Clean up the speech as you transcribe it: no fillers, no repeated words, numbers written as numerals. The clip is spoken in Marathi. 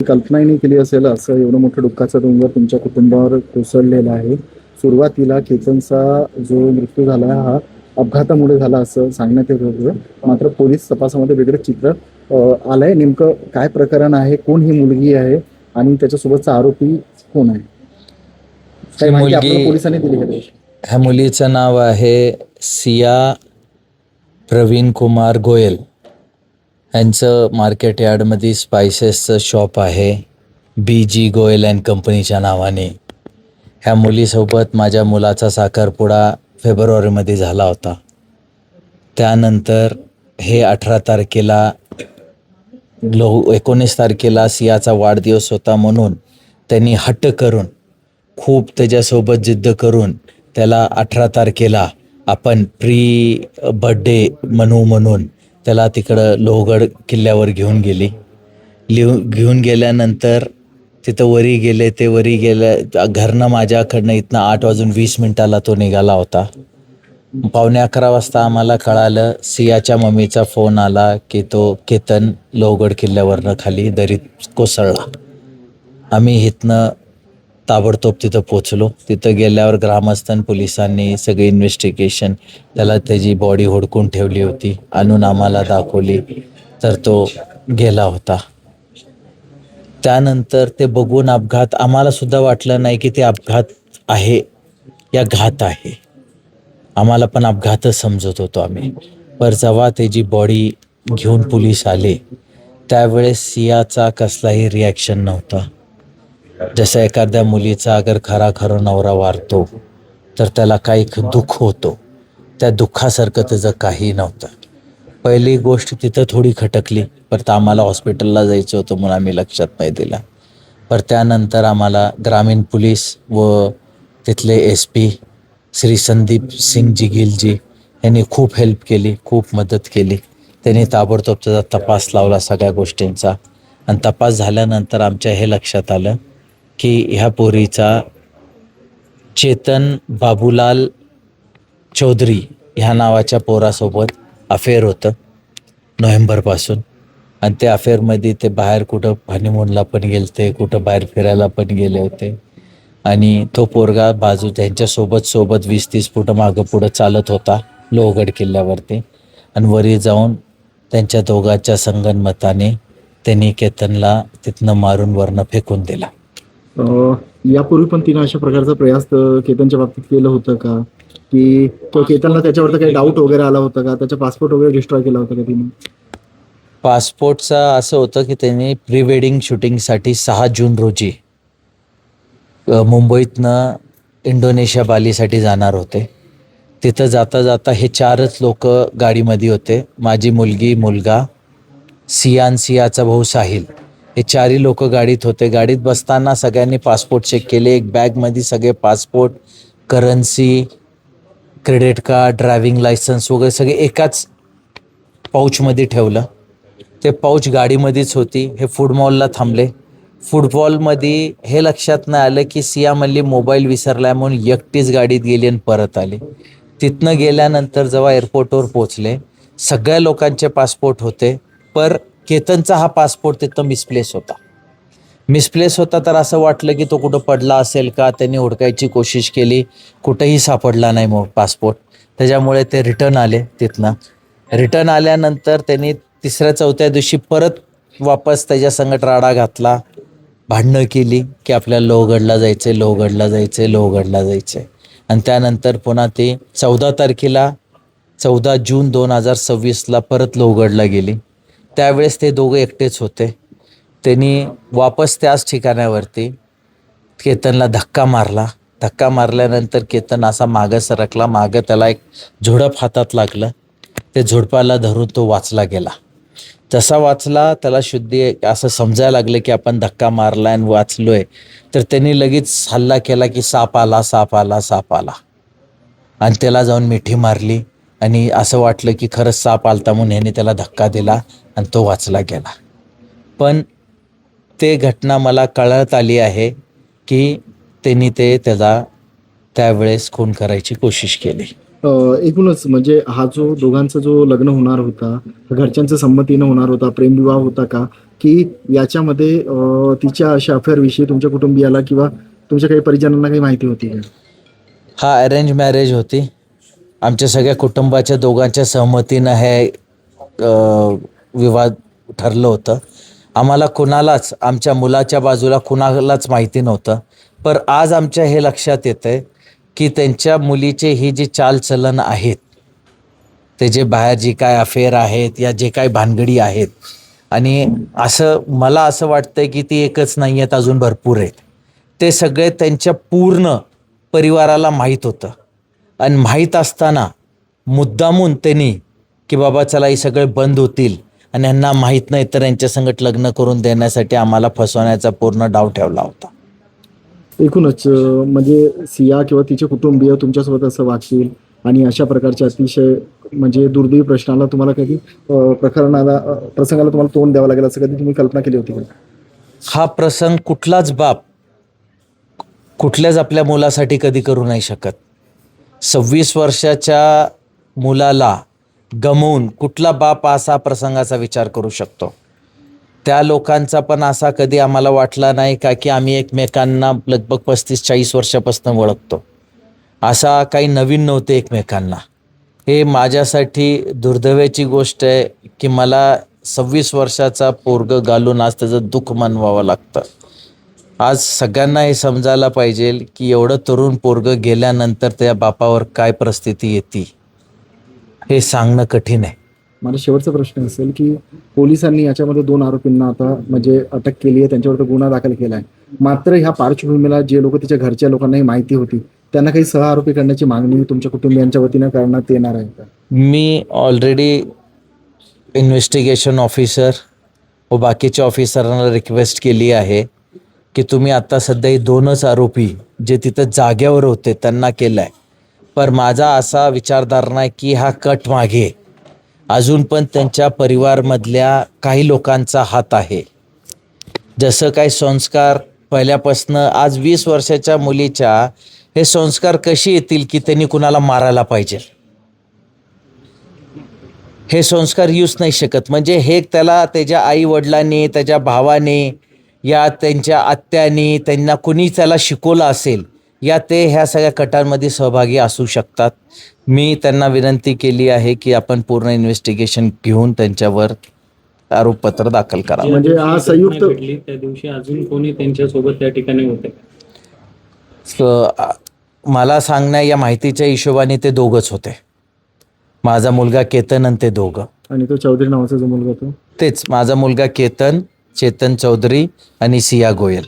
कल्पनाही नाही केली असेल असं एवढं मोठं दुःखाचा डोंगर तुमच्या कुटुंबावर कोसळलेला आहे. सुरुवातीला केतनचा जो मृत्यू झाला हा अपघातामुळे झाला असं सांगण्यात येत होतं. मात्र पोलीस तपासामध्ये वेगळं चित्र आलंय. नेमकं काय प्रकरण आहे, कोण ही मुलगी आहे आणि त्याच्यासोबतचा आरोपी कोण आहे, काही ही माहिती मुलगी, आपल्याला पोलिसांनी दिली का त्याविषयी? ह्या मुलीचं नाव आहे सिया प्रवीण कुमार गोयल. यांचं मार्केट यार्डमध्ये स्पायसेसचं शॉप आहे, BG गोयल अँड कंपनीच्या नावाने. ह्या मुलीसोबत माझ्या मुलाचा साखरपुडा फेब्रुवारीमध्ये झाला होता. त्यानंतर हे 18 तारखेला 19 तारखेला सियाचा वाढदिवस होता म्हणून त्यांनी हट्ट करून, खूप त्याच्यासोबत जिद्द करून त्याला 18 तारखेला आपण बर्थडे म्हणून त्याला तिकडं लोहगड किल्ल्यावर घेऊन घेऊन गेल्यानंतर तिथं वरी गेले. ते वरी गेल्या घरनं माझ्याकडनं इथनं 8:20 तो निघाला होता. 11:15 वाजता आम्हाला कळालं, सियाच्या मम्मीचा फोन आला की तो केतन लोहगड किल्ल्यावरनं खाली दरीत कोसळला. आम्ही इथनं ताबडतोब तिथं पोचलो. तिथं गेल्यावर ग्रामस्थान पोलिसांनी सगळी इन्व्हेस्टिगेशन, त्याला त्याची बॉडी होडकून ठेवली होती, आणून आम्हाला दाखवली, तर तो गेला होता. त्यानंतर ते बघून अपघात, आम्हाला सुद्धा वाटलं नाही की ते अपघात आहे या घात आहे. आम्हाला पण अपघातच समजत होतो आम्ही. पर जेव्हा त्याची बॉडी घेऊन पोलीस आले त्यावेळेस सियाचा कसलाही रिॲक्शन नव्हता. जसं एखाद्या मुलीचा अगर खरा नवरा वारतो तर त्याला काही दुःख होतो, त्या दुःखासारखं त्याचं काही नव्हतं. पहिली गोष्ट तिथं थोडी खटकली, परत आम्हाला हॉस्पिटलला जायचं होतं म्हणून आम्ही लक्षात नाही दिलं. पर त्यानंतर आम्हाला ग्रामीण पोलीस व तिथले SP श्री संदीप सिंगजी गिलजी यांनी खूप हेल्प केली, खूप मदत केली. त्यांनी ताबडतोब त्याचा तपास लावला सगळ्या गोष्टींचा. आणि तपास झाल्यानंतर आमच्या हे लक्षात आलं की ह्या पोरीचा चेतन बाबूलाल चौधरी ह्या नावाच्या पोरासोबत अफेअर होतं नोव्हेंबरपासून. आणि त्या अफेअरमध्ये ते बाहेर कुठं हनीमूनला पण गेलते, कुठं बाहेर फिरायला पण गेले होते. आणि तो पोरगा त्यांच्यासोबत 20-30 फुटं मागं पुढं चालत होता लोहगड किल्ल्यावरती. आणि वरी जाऊन त्यांच्या दोघांच्या संगनमताने त्यांनी केतनला तिथनं मारून वरनं फेकून दिला. यापूर्वी पण तिने अशा प्रकारचा प्रयास केतनच्या बाबतीत केलं होतं का, की तो केतनला त्याच्यावर काही डाऊट वगैरे आला होता का, त्याचा पासपोर्ट वगैरे डिस्ट्रॉय केला होता का तिने? पासपोर्टचा असं होतं की त्यांनी प्री वेडिंग शूटिंगसाठी 6 जून रोजी मुंबईतनं इंडोनेशिया बालीसाठी जाणार होते. तिथं जाता जाता हे 4च लोक गाडीमध्ये होते, माझी मुलगी, मुलगा, सियाचा भाऊ साहिल. हे 4ही लोक गाडीत होते. गाडीत बसताना सगळ्यांनी पासपोर्ट चेक केले. एक बॅगमध्ये सगळे passport, currency, credit card, driving licence वगैरे सगळे एकाच पाऊचमध्ये ठेवलं. ते पाऊच गाडीमध्येच होती. हे फूड मॉलला थांबले. फूड मॉलमध्ये हे लक्षात नाही आलं की सिया मल्ली मोबाईल विसरलाय म्हणून एकटीच गाडीत गेली आणि परत आली. तिथनं गेल्यानंतर जेव्हा एअरपोर्टवर पोचले, सगळ्या लोकांचे पासपोर्ट होते, पर केतनचा हा पासपोर्ट तिथं मिसप्लेस होता. तर असं वाटलं की तो कुठं पडला असेल का. त्यांनी हुडकायची कोशिश केली, कुठंही सापडला नाही मग पासपोर्ट. त्याच्यामुळे ते रिटर्न आले. रिटर्न आल्यानंतर त्यांनी 3-4 दिवशी परत वापस त्याच्या संगत राडा घातला, भांडणं केली की आपल्याला लोहगडला जायचं. आणि त्यानंतर पुन्हा ते 14 जून 2026 परत लोहगडला गेली. त्यावेळेस ते दोघं एकटेच होते. त्यांनी वापस त्याच ठिकाणावरती केतनला धक्का मारल्यानंतर केतन असा मागं सरकला. मागं त्याला एक झुडप हातात लागलं. ते झुडपाला धरून तो वाचला गेला. जसा वाचला, त्याला शुद्धी असं समजायला लागलं की आपण धक्का मारला आणि वाचलोय. तर त्यांनी लगेच हल्ला केला की साप आला. आणि त्याला जाऊन मिठी मारली आणि असं वाटलं की खरंच साप आलता म्हणून ह्याने त्याला धक्का दिला आणि तो वाचला गेला. पण ते घटना मला कळत आली आहे की त्यांनी त्याचा त्यावेळेस खून करायची कोशिश केली. एकूणच म्हणजे हा जो दोघांचा जो लग्न होणार होता, घरच्यांच्या संमतीनं होणार होता, प्रेमविवाह होता का? की याच्यामध्ये तिच्या अशा अफेअरविषयी तुमच्या कुटुंबियाला किंवा तुमच्या काही परिजनांना काही माहिती होती का? हा अरेंज मॅरेज होती. आमच्या सगळ्या कुटुंबाच्या दोघांच्या सहमतीनं हे विवाह ठरलं होतं. आम्हाला कुणालाच आमच्या मुलाच्या बाजूला कुणालाच माहिती नव्हतं. पण आज आमच्या हे लक्षात येतंय की त्यांच्या मुलीचे ही जी चालचलन आहेत, ते जे बाहेर जी काय अफेअर आहेत या जे काय भानगडी आहेत, आणि मला असं वाटतंय की ती एकच नाही आहेत, अजून भरपूर आहेत. ते सगळे त्यांच्या पूर्ण परिवाराला माहीत होतं. आणि माहीत असताना मुद्दामून त्यांनी की बाबा चला हे सगळे बंद होतील आणि यांना माहीत नाही तर यांच्या संगत लग्न करून देण्यासाठी आम्हाला फसवण्याचा पूर्ण डाव ठेवला होता. एकूणच म्हणजे सिया किंवा तिचे कुटुंबीय तुमच्यासोबत असं वागतील आणि अशा प्रकारच्या अतिशय म्हणजे दुर्दैवी प्रश्नाला तुम्हाला कधी प्रसंगाला तुम्हाला तोंड द्यावं लागेल असं कधी तुम्ही कल्पना केली होती का? हा प्रसंग कुठलाच बाप कुठल्याच आपल्या मुलासाठी कधी करू नाही शकत. 26 वर्षाच्या मुलाला गमवून कुठला बाप असा प्रसंगाचा विचार करू शकतो? त्या लोकांचा पण असा कधी आम्हाला वाटला नाही का की आम्ही एकमेकांना लगभग 35-40 वर्षापासून ओळखतो. असा काही नवीन नव्हते एकमेकांना. हे माझ्यासाठी दुर्दैवाची गोष्ट आहे की मला 26 वर्षाचा पोरगं घालून आज त्याचं दुःख मानवावं लागतं. आज सगळ्यांना हे समजायला पाहिजे की एवढं तरुण पोरगं गेल्यानंतर त्या बापावर काय परिस्थिती येते हे सांगणं कठीण आहे. माझा शेवटचा प्रश्न असेल की पोलिसांनी याच्यामध्ये 2 आरोपींना आता म्हणजे अटक केली आहे, त्यांच्यावर गुन्हा दाखल केला आहे. मात्र ह्या पार्श्वभूमीला जे लोक तिच्या घरच्या लोकांनाही माहिती होती त्यांना काही सहआरोपी करण्याची मागणी तुमच्या कुटुंबियांच्या वतीनं करण्यात येणार आहे का? मी ऑलरेडी इन्व्हेस्टिगेशन ऑफिसर व बाकीच्या ऑफिसरांना रिक्वेस्ट केली आहे की तुम्ही आता सध्या 2च आरोपी जे तिथं जाग्यावर होते त्यांना केलं आहे. पण माझा असा विचारधारणा आहे की हा कट मागे अजून पण त्यांच्या परिवारमधल्या काही लोकांचा हात आहे. जसं काही संस्कार पहिल्यापासनं आज 20 वर्षाच्या मुलीच्या हे संस्कार कशी येतील की त्यांनी कुणाला मारायला पाहिजे, हे संस्कार येऊच नाही शकत. म्हणजे हे त्याला त्याच्या आई वडिलांनी, त्याच्या भावाने या त्यांच्या आत्यानी त्यांना कुणी त्याला शिकवलं असेल या ते ह्या सगळ्या कटांमध्ये सहभागी असू शकतात. मी त्यांना विनंती केली आहे की आपण पूर्ण इन्व्हेस्टिगेशन घेऊन त्यांच्यावर आरोपपत्र दाखल करावं. म्हणजे हा संयुक्त भेटली त्या दिवशी अजून कोणी त्यांच्यासोबत त्या ठिकाणी होते? मला सांगण्या या माहितीच्या हिशोबाने ते दोघंच होते. माझा मुलगा केतन आणि ते दोघं. आणि तो चौधरी नावाचा जो मुलगा तो तेच माझा मुलगा केतन, चेतन चौधरी आणि सिया गोयल.